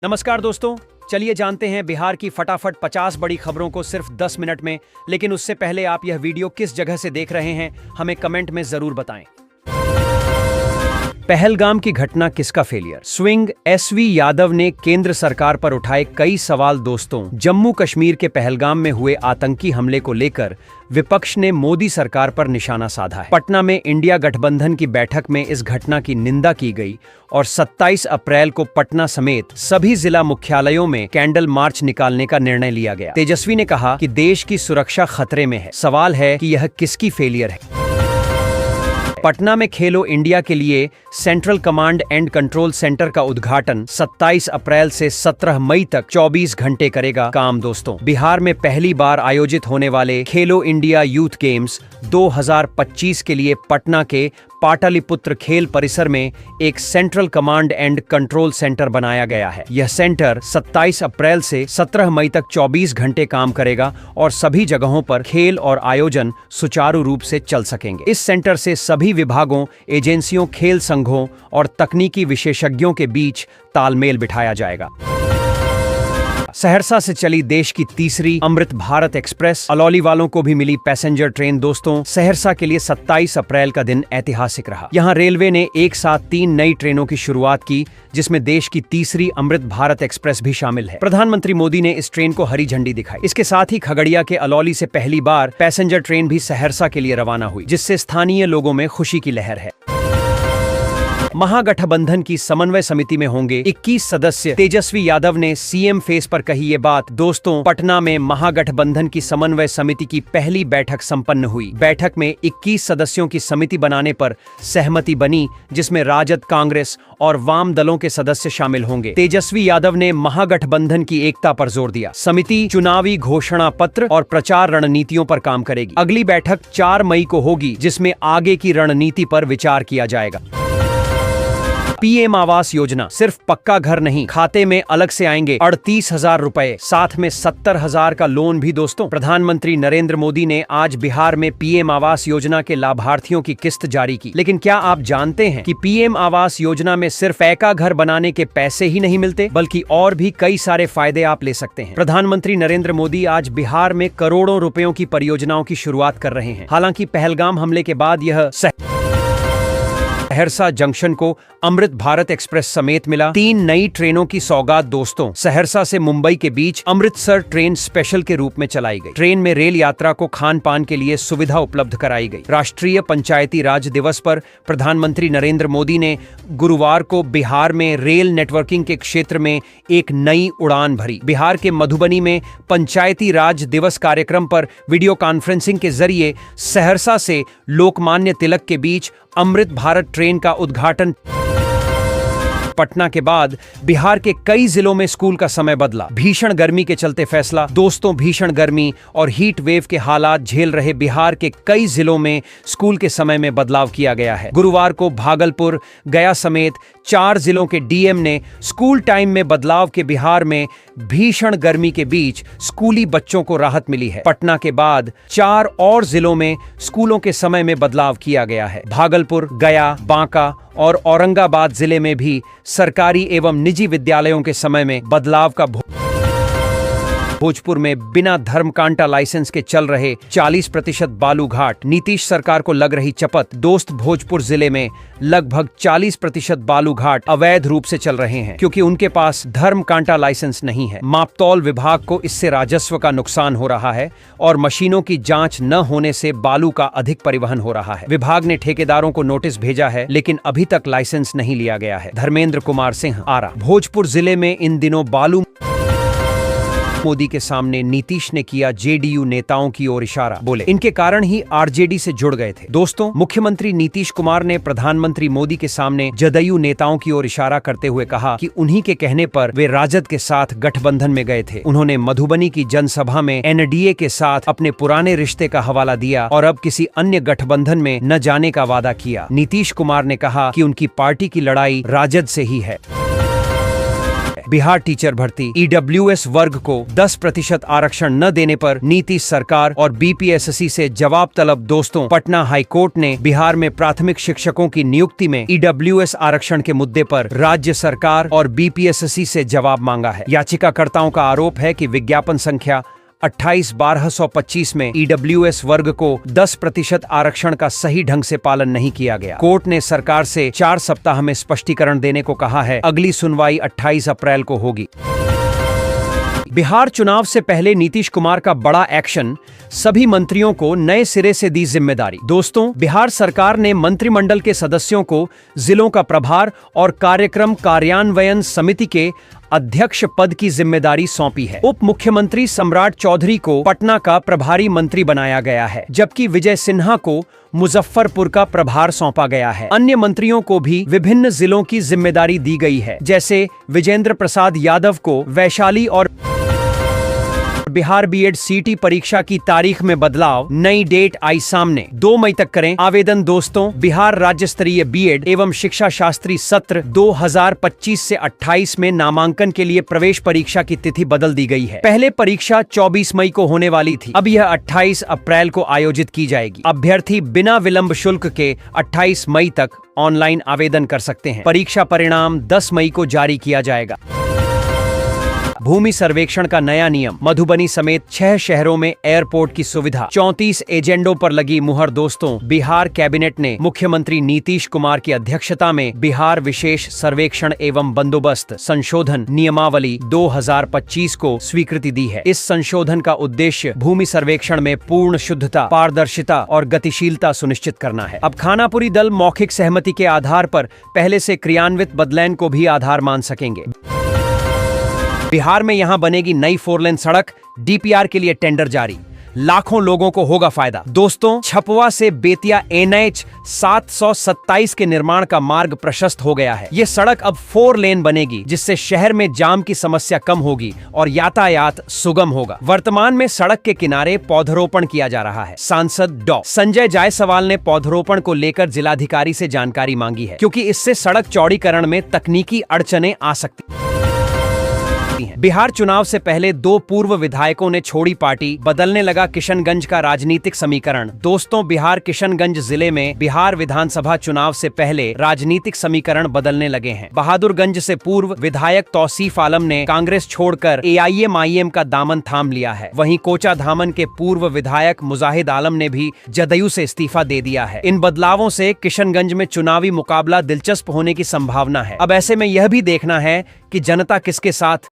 नमस्कार दोस्तों, चलिए जानते हैं बिहार की फटाफट 50 बड़ी खबरों को सिर्फ 10 मिनट में। लेकिन उससे पहले आप यह वीडियो किस जगह से देख रहे हैं हमें कमेंट में जरूर बताएं। पहलगाम की घटना किसका फेलियर? स्विंग SV यादव ने केंद्र सरकार पर उठाए कई सवाल। दोस्तों, जम्मू कश्मीर के पहलगाम में हुए आतंकी हमले को लेकर विपक्ष ने मोदी सरकार पर निशाना साधा है। पटना में इंडिया गठबंधन की बैठक में इस घटना की निंदा की गई और 27 अप्रैल को पटना समेत सभी जिला मुख्यालयों में कैंडल मार्च निकालने का निर्णय लिया गया। तेजस्वी ने कहा कि देश की सुरक्षा खतरे में है। सवाल है कि यह किसकी फेलियर है? पटना में खेलो इंडिया के लिए central command and control centre का उद्घाटन 27 अप्रैल से 17 मई तक 24 घंटे करेगा काम। दोस्तों, बिहार में पहली बार आयोजित होने वाले खेलो इंडिया यूथ गेम्स 2025 के लिए पटना के पाटलिपुत्र खेल परिसर में एक central command and control centre बनाया गया है। यह सेंटर 27 अप्रैल से 17 मई तक 24 घंटे काम करेगा और सभी जगहों पर खेल और आयोजन सुचारू रूप से चल सकेंगे। इस सेंटर से सभी विभागों, एजेंसियों, खेल संघों और तकनीकी विशेषज्ञों के बीच तालमेल बिठाया जाएगा। सहरसा से चली देश की तीसरी अमृत भारत एक्सप्रेस। अलौली वालों को भी मिली पैसेंजर ट्रेन। दोस्तों, सहरसा के लिए 27 अप्रैल का दिन ऐतिहासिक रहा। यहां रेलवे ने एक साथ 3 नई ट्रेनों की शुरुआत की, जिसमें देश की तीसरी अमृत भारत एक्सप्रेस भी शामिल है। प्रधानमंत्री मोदी ने इस ट्रेन को हरी झंडी दिखाई। इसके साथ ही खगड़िया के अलौली से पहली बार पैसेंजर ट्रेन भी सहरसा के लिए रवाना हुई, जिससे स्थानीय लोगों में खुशी की लहर है। महागठबंधन की समन्वय समिति में होंगे 21 सदस्य। तेजस्वी यादव ने सीएम फेस पर कही ये बात। दोस्तों, पटना में महागठबंधन की समन्वय समिति की पहली बैठक संपन्न हुई। बैठक में 21 सदस्यों की समिति बनाने पर सहमति बनी, जिसमें राजद, कांग्रेस और वाम दलों के सदस्य शामिल होंगे। तेजस्वी यादव ने महागठबंधन की एकता पर जोर दिया। समिति चुनावी घोषणा पत्र और प्रचार रणनीतियों पर काम करेगी। अगली बैठक 4 मई को होगी, जिसमें आगे की रणनीति पर विचार किया जाएगा। PM आवास योजना सिर्फ पक्का घर नहीं, खाते में अलग से आएंगे 38,000 रुपए, साथ में 70,000 का लोन भी। दोस्तों, प्रधानमंत्री नरेंद्र मोदी ने आज बिहार में PM आवास योजना के लाभार्थियों की किस्त जारी की। लेकिन क्या आप जानते हैं कि PM आवास योजना में सिर्फ पक्का घर बनाने के पैसे ही नहीं मिलते, बल्कि और भी कई सारे फायदे आप ले सकते हैं। प्रधानमंत्री नरेंद्र मोदी आज बिहार में करोड़ों रुपयों की परियोजनाओं की शुरुआत कर रहे हैं। हालांकि पहलगाम हमले के बाद यह सहरसा जंक्शन को अमृत भारत एक्सप्रेस समेत मिला 3 नई ट्रेनों की सौगात। दोस्तों, सहरसा से मुंबई के बीच अमृतसर ट्रेन स्पेशल के रूप में चलाई गई। ट्रेन में रेल यात्रा को खान पान के लिए सुविधा उपलब्ध कराई गई। राष्ट्रीय पंचायती राज दिवस पर प्रधानमंत्री नरेंद्र मोदी ने गुरुवार को बिहार में रेल नेटवर्किंग के क्षेत्र में एक नई उड़ान भरी। बिहार के मधुबनी में पंचायती राज दिवस कार्यक्रम पर वीडियो कॉन्फ्रेंसिंग के जरिए सहरसा से लोकमान्य तिलक के बीच अमृत भारत ट्रेन का उद्घाटन। पटना के बाद बिहार के कई जिलों में स्कूल का समय बदला। भीषण गर्मी के चलते फैसला। दोस्तों, भीषण गर्मी और हीट वेव के हालात झेल रहे बिहार के कई जिलों में स्कूल के समय में बदलाव किया गया है। गुरुवार को भागलपुर, गया समेत 4 जिलों के DM ने स्कूल टाइम में बदलाव के बिहार में भीषण गर्मी के बीच स्कूली बच्चों को राहत मिली है। पटना के बाद 4 और जिलों में स्कूलों के समय में बदलाव किया गया है। भागलपुर, गया, बांका और औरंगाबाद जिले में भी सरकारी एवं निजी विद्यालयों के समय में बदलाव का भोजपुर में बिना धर्मकांटा लाइसेंस के चल रहे 40% बालू घाट। नीतीश सरकार को लग रही चपत। दोस्त, भोजपुर जिले में लगभग 40% बालू घाट अवैध रूप से चल रहे हैं, क्योंकि उनके पास धर्मकांटा लाइसेंस नहीं है। मापतौल विभाग को इससे राजस्व का नुकसान हो रहा है और मशीनों की जांच न होने से बालू का अधिक परिवहन हो रहा है। विभाग ने ठेकेदारों को नोटिस भेजा है, लेकिन अभी तक लाइसेंस नहीं लिया गया है। धर्मेंद्र कुमार सिंह, आरा। भोजपुर जिले में इन दिनों बालू मोदी के सामने नीतीश ने किया JDU नेताओं की ओर इशारा। बोले इनके कारण ही RJD से जुड़ गए थे। दोस्तों, मुख्यमंत्री नीतीश कुमार ने प्रधानमंत्री मोदी के सामने जदयू नेताओं की ओर इशारा करते हुए कहा कि उन्हीं के कहने पर वे राजद के साथ गठबंधन में गए थे। उन्होंने मधुबनी की जनसभा में NDA के साथ अपने पुराने रिश्ते का हवाला दिया और अब किसी अन्य गठबंधन में न जाने का वादा किया। नीतीश कुमार ने कहा कि उनकी पार्टी की लड़ाई राजद से ही है। बिहार टीचर भर्ती ईडब्ल्यूएस वर्ग को 10% आरक्षण न देने पर नीतीश सरकार और बीपीएससी से जवाब तलब। दोस्तों, पटना हाईकोर्ट ने बिहार में प्राथमिक शिक्षकों की नियुक्ति में ईडब्ल्यूएस आरक्षण के मुद्दे पर राज्य सरकार और बीपीएससी से जवाब मांगा है। याचिकाकर्ताओं का आरोप है कि विज्ञापन संख्या 28/1225 में ईडब्ल्यूएस वर्ग को 10% आरक्षण का सही ढंग से पालन नहीं किया गया। कोर्ट ने सरकार से 4 सप्ताह में स्पष्टीकरण देने को कहा है। अगली सुनवाई 28 अप्रैल को होगी। बिहार चुनाव से पहले नीतीश कुमार का बड़ा एक्शन, सभी मंत्रियों को नए सिरे से दी जिम्मेदारी। दोस्तों, बिहार सरकार ने मंत्रिमंडल के सदस्यों को जिलों का प्रभार और कार्यक्रम कार्यान्वयन समिति के अध्यक्ष पद की जिम्मेदारी सौंपी है। उप मुख्यमंत्री सम्राट चौधरी को पटना का प्रभारी मंत्री बनाया गया है, जबकि विजय सिन्हा को मुजफ्फरपुर का प्रभार सौंपा गया है। अन्य मंत्रियों को भी विभिन्न जिलों की जिम्मेदारी दी गई है, जैसे विजेंद्र प्रसाद यादव को वैशाली और बिहार बीएड सीटी परीक्षा की तारीख में बदलाव, नई डेट आई सामने। 2 मई तक करें आवेदन। दोस्तों, बिहार राज्य स्तरीय बीएड एवं शिक्षा शास्त्री सत्र 2025 से 28 में नामांकन के लिए प्रवेश परीक्षा की तिथि बदल दी गई है। पहले परीक्षा 24 मई को होने वाली थी, अब यह 28 अप्रैल को आयोजित की जाएगी। अभ्यर्थी बिना विलंब शुल्क के 28 मई तक ऑनलाइन आवेदन कर सकते हैं। परीक्षा परिणाम 10 मई को जारी किया जाएगा। भूमि सर्वेक्षण का नया नियम, मधुबनी समेत 6 शहरों में एयरपोर्ट की सुविधा, 34 एजेंडों पर लगी मुहर। दोस्तों, बिहार कैबिनेट ने मुख्यमंत्री नीतीश कुमार की अध्यक्षता में बिहार विशेष सर्वेक्षण एवं बंदोबस्त संशोधन नियमावली 2025 को स्वीकृति दी है। इस संशोधन का उद्देश्य भूमि सर्वेक्षण में पूर्ण शुद्धता, पारदर्शिता और गतिशीलता सुनिश्चित करना है। अब खानापुरी दल मौखिक सहमति के आधार पर पहले से क्रियान्वित बदलैन को भी आधार मान सकेंगे। बिहार में यहां बनेगी नई 4 लेन सड़क, डीपीआर के लिए टेंडर जारी, लाखों लोगों को होगा फायदा। दोस्तों, छपवा से बेतिया NH 727 के निर्माण का मार्ग प्रशस्त हो गया है। ये सड़क अब 4 लेन बनेगी, जिससे शहर में जाम की समस्या कम होगी और यातायात सुगम होगा। वर्तमान में सड़क के किनारे पौधरोपण किया जा रहा है। सांसद डॉ संजय जायसवाल ने पौधरोपण को लेकर जिलाधिकारी से जानकारी मांगी है, क्योंकि इससे सड़क चौड़ीकरण में तकनीकी अड़चनें आ सकती हैं। बिहार चुनाव से पहले 2 पूर्व विधायकों ने छोड़ी पार्टी, बदलने लगा किशनगंज का राजनीतिक समीकरण। दोस्तों, बिहार किशनगंज जिले में बिहार विधानसभा चुनाव से पहले राजनीतिक समीकरण बदलने लगे हैं। बहादुरगंज से पूर्व विधायक तौसीफ आलम ने कांग्रेस छोड़कर AIM-IM का दामन थाम लिया है। वहीं कोचाधामन के पूर्व विधायक मुजाहिद आलम ने भी जदयू से इस्तीफा दे दिया है। इन बदलावों से किशनगंज में चुनावी मुकाबला दिलचस्प होने की संभावना है। अब ऐसे में यह भी देखना है कि जनता किसके साथ